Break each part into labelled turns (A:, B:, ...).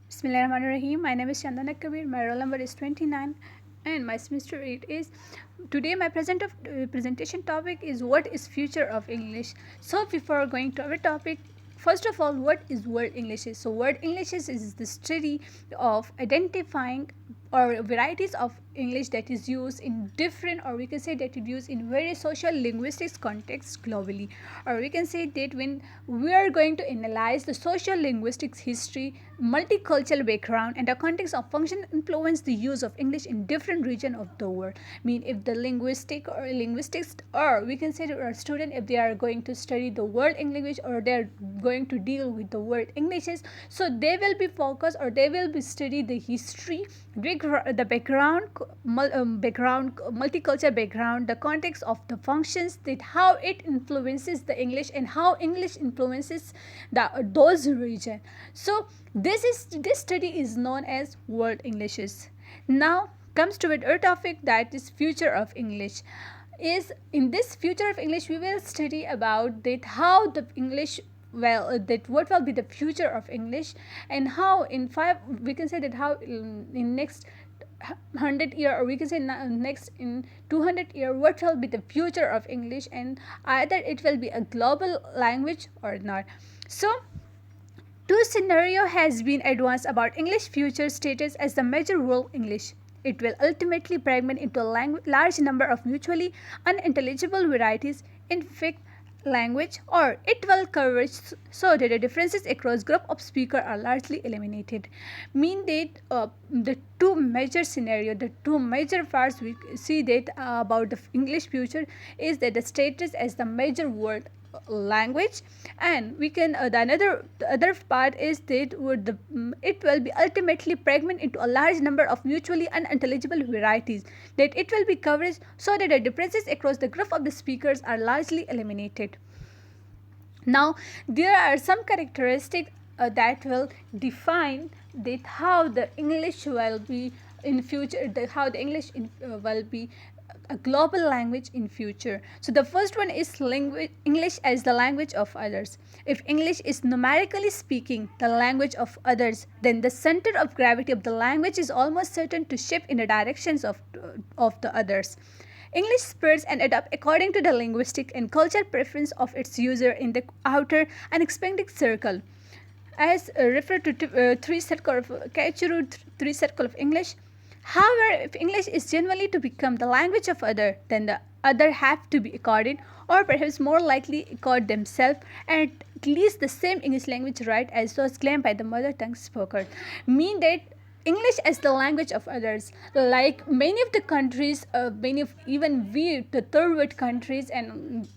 A: Bismillahirrahmanirrahim. My name is Chandana Kabir. My roll number is 29 and my semester 8 is today my presentation topic is what is future of English. So before going to our topic, first of all, what is word English? So word English is the study of identifying or varieties of English that is used in different, or we can say that it used in various social linguistics contexts globally, or we can say that when we are going to analyze the social linguistics history, multicultural background and the context of function influence the use of English in different region of the world. Mean if the linguistics, or we can say that our student, if they are going to study the word English or they are going to deal with the word Englishes, so they will be focused or they will be study the history, the background, multicultural background, the context of the functions, that how it influences the English and how English influences those region. So this study is known as world Englishes. Now comes to our topic, that is future of English. Is in this future of English we will study about that how the English, that what will be the future of English, and how in five we can say that how in next 100 year, or we can say next in 200 year, what will be the future of English, and either it will be a global language or not. So two scenario has been advanced about English future status as the major world English. It will ultimately fragment into a large number of mutually unintelligible varieties in fixed language, or it will coverage so that the differences across group of speaker are largely eliminated. Mean that the two major scenario, the two major parts we see that about the English future is that the status as the major world language, and we can the other part is that it will be ultimately fragment into a large number of mutually unintelligible varieties, that it will be coverage so that the differences across the group of the speakers are largely eliminated. Now there are some characteristics that will define that how the English will be in future, how the English will be a global language in future. So the first one is English as the language of others. If English is numerically speaking the language of others, then the center of gravity of the language is almost certain to shift in the directions of the others. English spreads and adapts according to the linguistic and cultural preference of its user in the outer and expanding circle. As referred to three circle of Kaichuru, three circle of English. However, if English is generally to become the language of other, then the other have to be accorded, or perhaps more likely accord themselves and at least the same English language right as was claimed by the mother tongue speaker. Mean that English as the language of others, like many of the countries, many of even we, the third world countries, and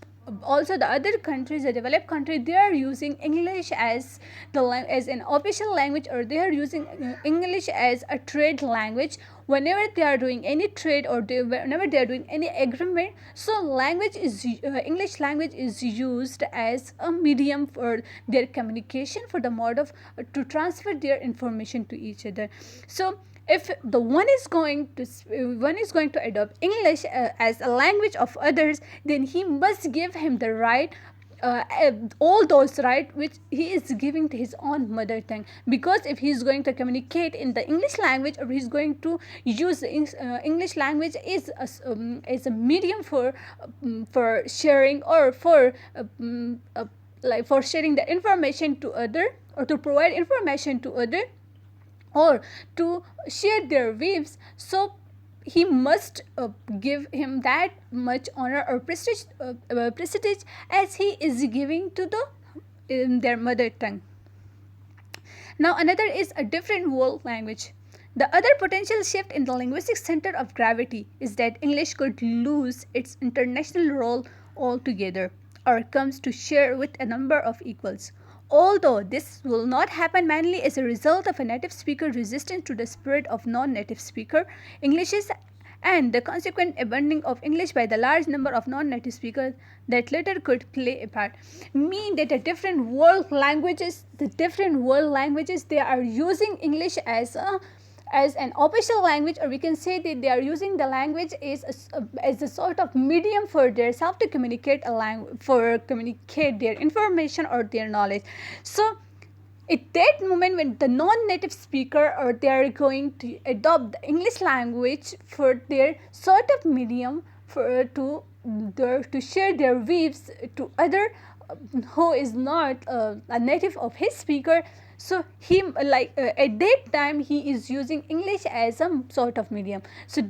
A: also the other countries, the developed countries, they are using English as as an official language, or they are using English as a trade language whenever they are doing any trade, or whenever they are doing any agreement. So language is English language is used as a medium for their communication, for the mode of to transfer their information to each other. So if the one is going to adopt English as a language of others, then he must give him the right, all those right which he is giving to his own mother tongue. Because if he is going to communicate in the English language, or he is going to use the English language as a medium for sharing, or for like for sharing the information to other, or to provide information to other, or to share their views, so he must give him that much honor or prestige as he is giving to in their mother tongue. Now another is a different world language. The other potential shift in the linguistic center of gravity is that English could lose its international role altogether, or comes to share with a number of equals. Although this will not happen mainly as a result of a native speaker resistance to the spirit of non-native speaker Englishes, and the consequent abandoning of English by the large number of non-native speakers that later could play a part. Mean that the different world languages, they are using English as an official language, or we can say that they are using the language as a sort of medium for their self to communicate for communicate their information or their knowledge. So At that moment when the non-native speaker or they are going to adopt the English language for their sort of medium for to share their views to other who is not a native of his speaker. So him at that time he is using English as a sort of medium. So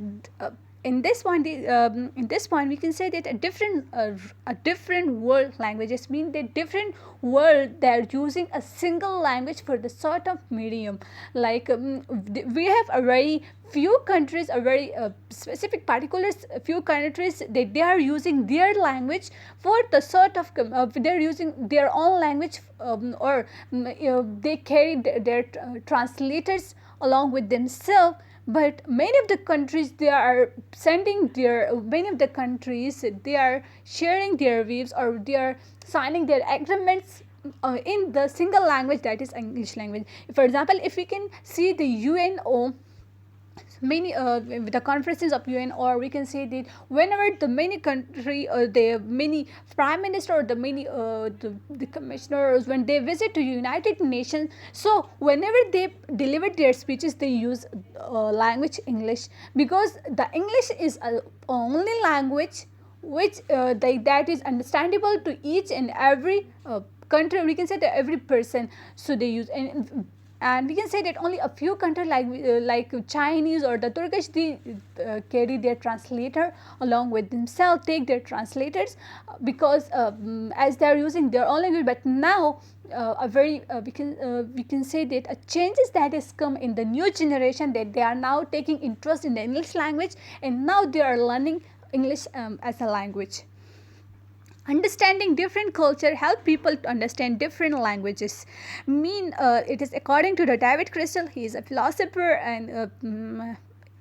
A: in this point we can say that a different world languages mean that different world they are using a single language for the sort of medium. Like we have a very few countries, a very specific particulars few countries that they are using their language for the sort of they're using their own language, or they carry their translators along with themselves. But many of the countries they are sending their many of the countries they are sharing their views or they are signing their agreements in the single language, that is English language. For example, if we can see the UNO, many the conferences of UN, or we can say that whenever the many country or the many prime minister or the many the commissioners when they visit to United Nations, so whenever they deliver their speeches they use language English, because the English is a only language which that is understandable to each and every country, we can say to every person. So they use, and we can say that only a few countries like Chinese or the Turkish, they carry their translator along with themselves, take their translators because as they are using their own language. But now a very we can say that a changes that has come in the new generation, that they are now taking interest in the English language and now they are learning English as a language. Understanding different culture help people to understand different languages. It is according to the David Crystal. He is a philosopher, and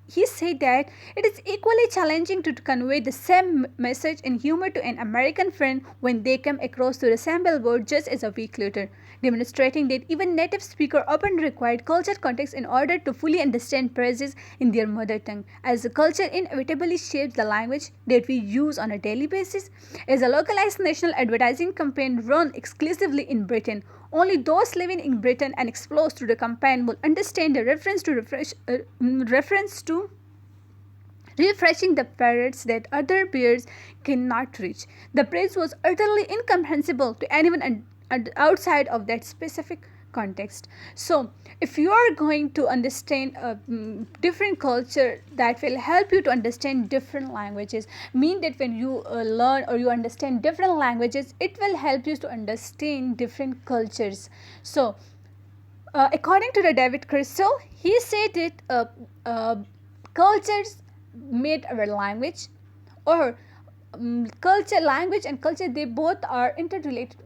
A: he said that it is equally challenging to convey the same message in humor to an American friend when they come across to the same billboard just as a week later, demonstrating that even native speakers often require cultural context in order to fully understand phrases in their mother tongue, as the culture inevitably shapes the language that we use on a daily basis. As a localized national advertising campaign run exclusively in Britain, only those living in Britain and exposed to the campaign will understand the reference to refreshing the parrots that other bears cannot reach. The praise was utterly incomprehensible to anyone outside of that specific context. So if you are going to understand a different culture, that will help you to understand different languages. Mean that when you learn or you understand different languages, it will help you to understand different cultures. So according to the David Crystal, he said that cultures made our language, or culture, language and culture, they both are interrelated,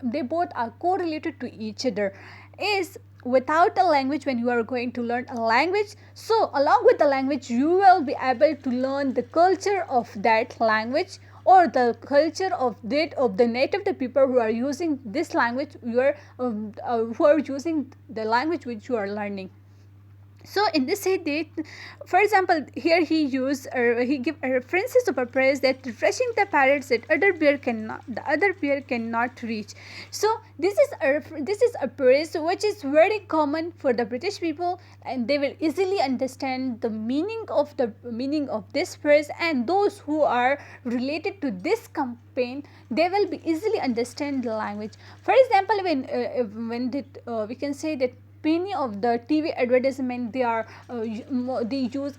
A: they both are correlated to each other. Is without a language, when you are going to learn a language, so along with the language you will be able to learn the culture of that language, or the culture of the native the people who are using this language, who are using the language which you are learning. So in this say that, for example, here he used he give references of a praise that refreshing the parrots that the other bear cannot reach. So this is a praise which is very common for the British people, and they will easily understand the meaning of this praise, and those who are related to this campaign, they will be easily understand the language. For example, we can say that many of the TV advertisement, they use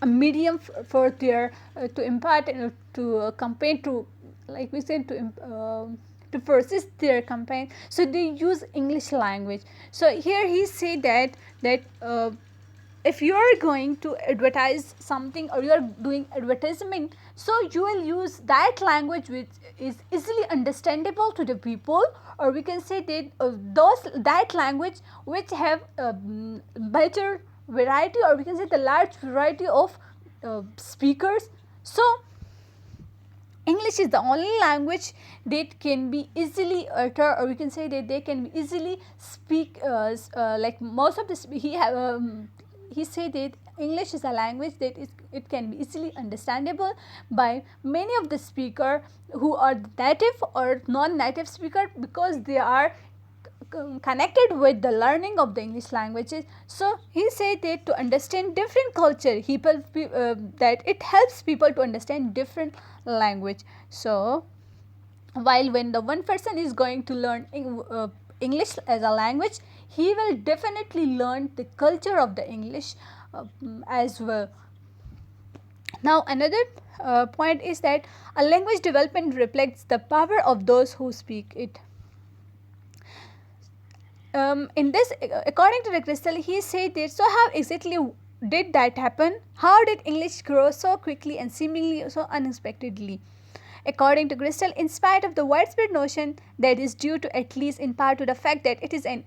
A: a medium for their to impart to campaign, to like we said to persist their campaign, so they use English language. So here he said that if you are going to advertise something or you are doing advertisement, so you will use that language which is easily understandable to the people, or we can say that that language which have better variety, or we can say the large variety of speakers. So English is the only language that can be easily uttered, or we can say that they can easily speak. Like most of this, he said that English is a language that it can be easily understandable by many of the speaker who are native or non-native speaker, because they are connected with the learning of the English languages. So he said that to understand different culture, that it helps people to understand different language. So while when the one person is going to learn English as a language, he will definitely learn the culture of the English as well. Now another point is that a language development reflects the power of those who speak it. In this, according to the Crystal, he said that, so how exactly did that happen? How did English grow so quickly and seemingly so unexpectedly? According to Crystal, in spite of the widespread notion that is due to, at least in part, to the fact that it is an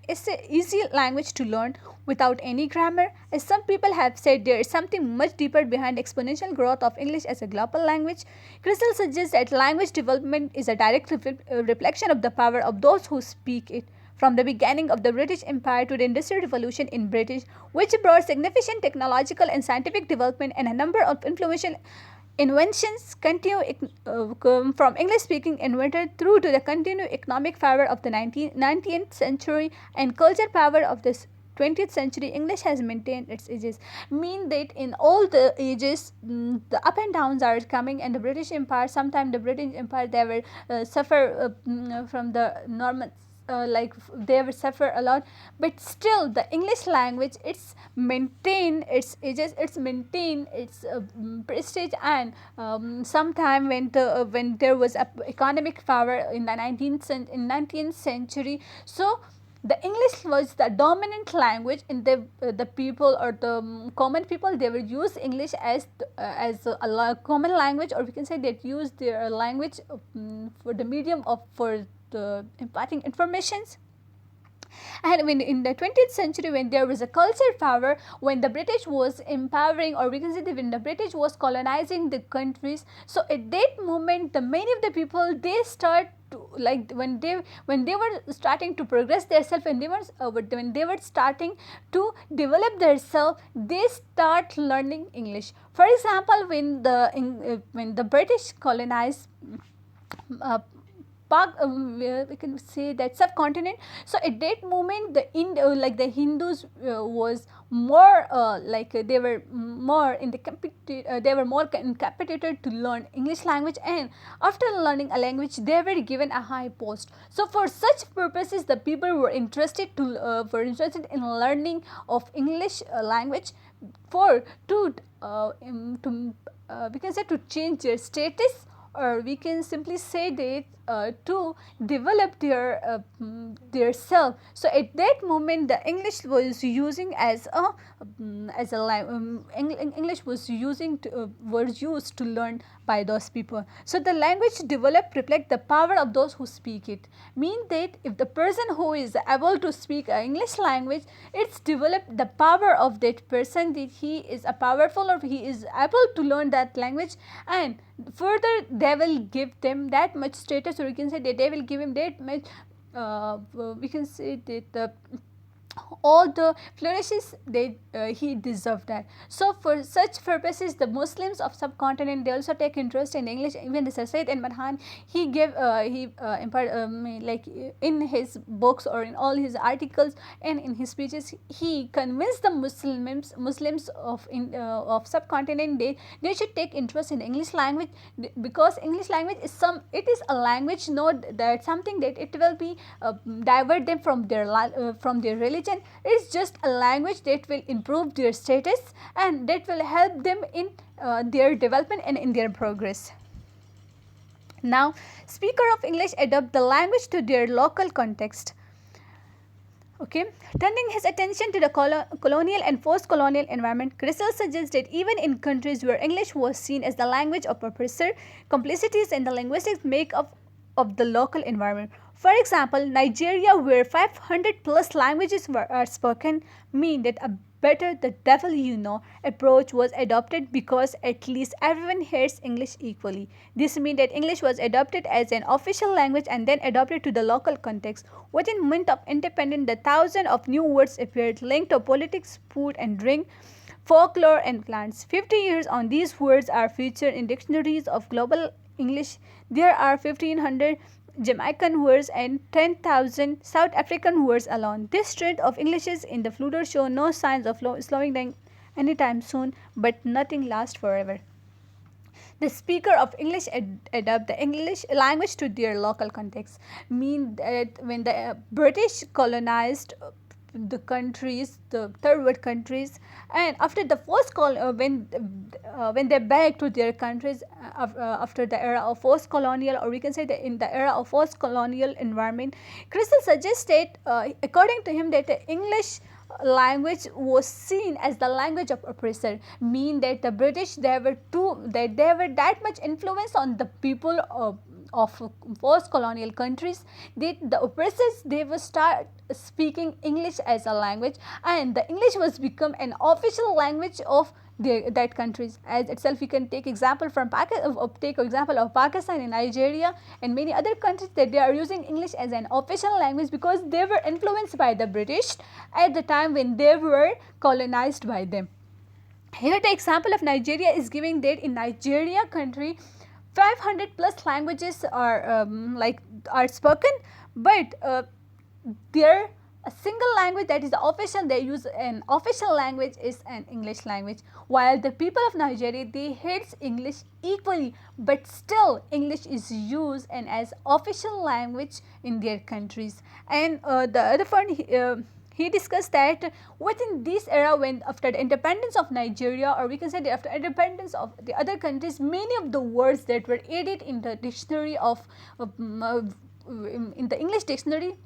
A: easy language to learn without any grammar, as some people have said, there is something much deeper behind exponential growth of English as a global language. Crystal suggests that language development is a direct reflection of the power of those who speak it. From the beginning of the British Empire to the Industrial Revolution in British, which brought significant technological and scientific development and a number of influential inventions, from English-speaking inventor through to the continued economic power of the 19th century and culture power of this 20th century, English has maintained its edges. Mean that in all the ages, the up and downs are coming, and the British Empire, sometimes the British Empire, they will suffer from the normal, they will suffer a lot, but still the English language, it's maintain its edges, it's maintain its prestige. And sometime when there was a economic power in the 19th century, so the English was the dominant language in the people, or the common people, they will use English as common language, or we can say they use their language for the medium of for the imparting informations. And when in the 20th century, when there was a culture power, when the British was empowering, or we can say that when the British was colonizing the countries, so at that moment, the many of the people, they start to, like when they were starting to progress themselves, when they were starting to develop themselves, they start learning English. For example, when the British colonized we can say that subcontinent, so at that moment the Hindus was more they were more in the they were more competitive to learn English language, and after learning a language they were given a high post. So for such purposes, the people were interested in learning of English language for we can say to change their status, or we can simply say that to develop their self. So at that moment, the English was using English was used to learn by those people. So the language developed reflect the power of those who speak it. Mean that if the person who is able to speak English language, it's developed the power of that person, that he is a powerful, or he is able to learn that language, and further they will give them that much status, or we can say that they will give him that much we can say that all the flourishes he deserved that. So for such purposes, the Muslims of subcontinent, they also take interest in English. Even the Sir Said Ahmad Khan, he gave like in his books or in all his articles and in his speeches, he convinced the Muslims of subcontinent, they should take interest in English language, because English language is it is a language, not that something that it will be divert them from their religion. It's just a language that will improve their status, and that will help them in their development and in their progress. Now, speaker of English adopt the language to their local context. Okay, turning his attention to the colonial and post-colonial environment, Crystal suggests that even in countries where English was seen as the language of oppressor, complicities in the linguistic makeup of the local environment. For example, Nigeria, where 500 plus languages are spoken, mean that a better the devil you know approach was adopted, because at least everyone hears English equally. This means that English was adopted as an official language and then adopted to the local context. Within a month of independence, the thousands of new words appeared linked to politics, food and drink, folklore and plants. 50 years on, these words are featured in dictionaries of global English. There are 1500 Jamaican words and 10,000 South African words alone. This trend of Englishes in the Flutter show no signs of slowing down anytime soon, but nothing lasts forever. The speaker of English adapt the English language to their local context. Mean that when the British colonized the countries, the third world countries, and after the when they back to their countries after the era of post colonial, or we can say that in the era of post colonial environment, Crystal suggested, according to him, that the English language was seen as the language of oppressor, mean that the British, they were that much influence on the people of post colonial countries, that the oppressors, they will start speaking English as a language, and the English was become an official language of that countries. As itself, we can take example from take example of Pakistan and Nigeria and many other countries, that they are using English as an official language because they were influenced by the British at the time when they were colonized by them. Here the example of Nigeria is giving that in Nigeria country 500 plus languages are spoken, but there a single language that is the official, they use an official language is an English language, while the people of Nigeria, they hate English equally, but still English is used and as official language in their countries. And the other one, he discussed that within this era, when after the independence of Nigeria, or we can say that after independence of the other countries, many of the words that were added in the dictionary in the English dictionary,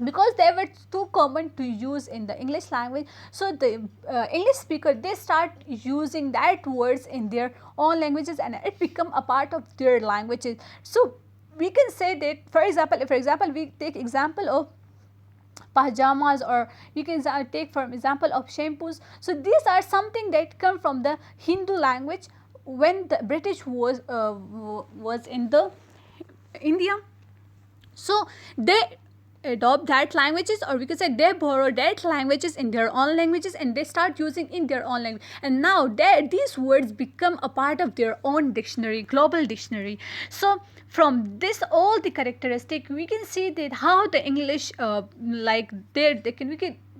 A: because they were too common to use in the English language, so the English speaker, they start using that words in their own languages, and it become a part of their languages. So we can say that, for example, we take example of pajamas, or you can take for example of shampoos. So these are something that come from the Hindu language when the British was in the India. So they adopt that languages, or we could say they borrow that languages in their own languages, and they start using in their own language, and now these words become a part of their own dictionary, global dictionary. So from this all the characteristic, we can see that how the English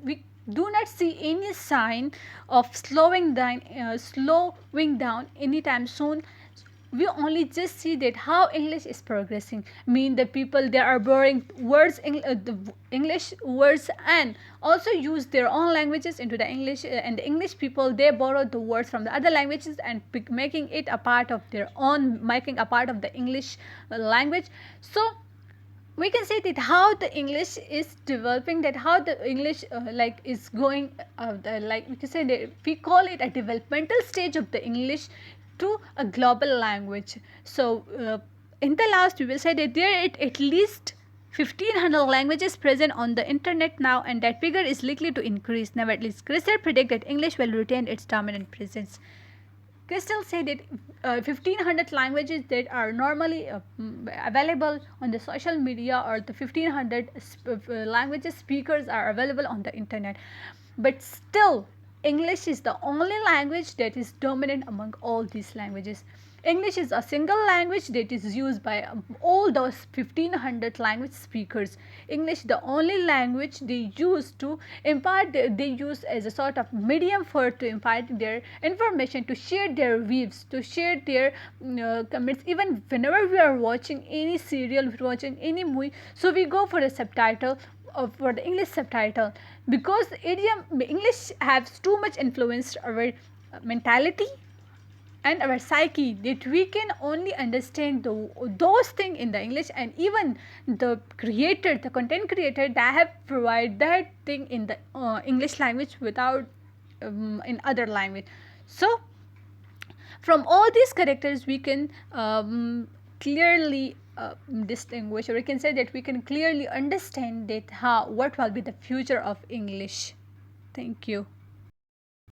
A: we do not see any sign of slowing down anytime soon. We only just see that how English is progressing, mean the people, they are borrowing words, the English words, and also use their own languages into the English, and the English people, they borrow the words from the other languages and making it a part of their own, making a part of the English language. So we can say that how the English is developing, that how the English is going, we can say that we call it a developmental stage of the English to a global language. So in the last, we will say that there are at least 1500 languages present on the internet now, and that figure is likely to increase. Nevertheless, Crystal predict that English will retain its dominant presence. Crystal said that 1500 languages that are normally available on the social media, or the 1500 languages speakers are available on the internet, but still English is the only language that is dominant among all these languages. English is a single language that is used by all those 1500 language speakers. English the only language they use to impart, they use as a sort of medium for to impart their information, to share their views, to share their comments. Even whenever we are watching any serial, watching any movie, so we go for a subtitle, for the English subtitle, because English has too much influenced our mentality and our psyche, that we can only understand those things in the English, and even the creator, the content creator, that have provided that thing in the English language without in other language. So from all these characters, we can clearly distinguish, or we can say that we can clearly understand that what will be the future of English. Thank you.